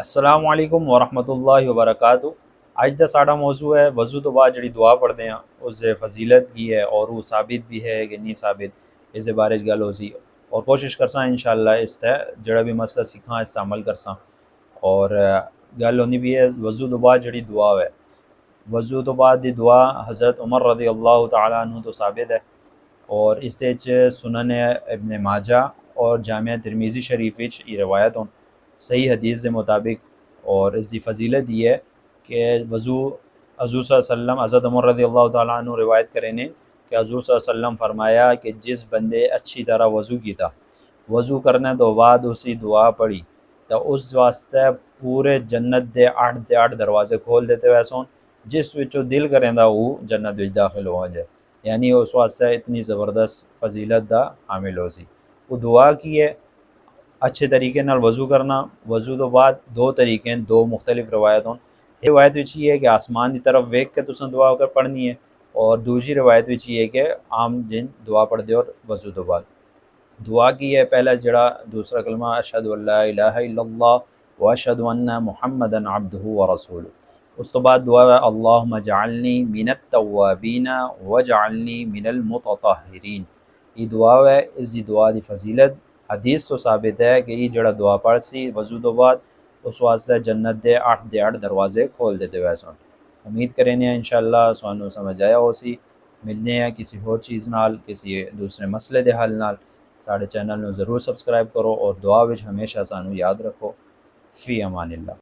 السلام علیکم ورحمۃ اللہ وبرکاتہ۔ اج دا ساڈا موضوع ہے وضو تو بعد جڑی دعا پڑھتے ہیں اس دے فضیلت کی ہے اور وہ ثابت بھی ہے کہ نہیں ثابت، اس دے بارے گل ہو سی اور کوشش کرساں انشاءاللہ اس تے جڑا بھی مسئلہ سیکھاں اس تے عمل کرساں۔ اور گل ہونی بھی ہے وضو تو بعد جڑی دعا ہے، وضو تو بعد دی دعا حضرت عمر رضی اللہ تعالیٰ عنہ تو ثابت ہے، اور اس سنن ابن ماجہ اور جامعہ ترمیزی شریف یہ روایت ہوں صحیح حدیث دے مطابق۔ اور اس دی فضیلت یہ ہے کہ وضو حضور صلی اللہ علیہ وسلم حضرت عمر رضی اللہ تعالیٰ عنہ روایت کریں نے کہ حضور صلی اللہ علیہ وسلم فرمایا کہ جس بندے اچھی طرح وضو کیتا، وضو کرنے تو بعد اسی دعا پڑھی تو اس واسطے پورے جنت دے 8 دروازے کھول دیتے ہوئے سون، جس وچوں دل کریں دا وہ جنت وچ داخل ہو جائے، یعنی اس واسطے اتنی زبردست فضیلت دا حامل ہو سی۔ وہ دعا کی ہے اچھے طریقے نال وضو کرنا۔ وضو تو بعد دو طریقے ہیں، دو مختلف روایت ہوں۔ ایک روایت وچ یہ ہے کہ آسمان کی طرف ویکھ کے تساں دعا کر پڑھنی ہے، اور دوسری روایت وچ یہ ہے کہ عام جن دعا پڑھ دے اور وضو تو بعد دعا کی ہے پہلا جڑا دوسرا کلمہ اشہد ان لا الہ الا اللہ واشہد ان محمدا عبدہ ورسولہ، اس تو بعد دعا ہے اللہم اجعلنی من التوابین واجعلنی من المتطہرین۔ یہ دعا ہے، اس دی دعا دی فضیلت حدیث تو ثابت ہے کہ یہ جڑا دعا پڑھ سی وضو تو بعد اس واسطے جنت دے 8 دروازے کھول دیتے ہوئے سن۔ امید کریں ہیں انشاءاللہ سانوں سمجھ آیا ہو سی۔ ملنے ہیں کسی اور چیز نال، کسی دوسرے مسئلے دے حل نال۔ ساڑھے چینل نو ضرور سبسکرائب کرو اور دعا وچ ہمیشہ سانوں یاد رکھو۔ فی امان اللہ۔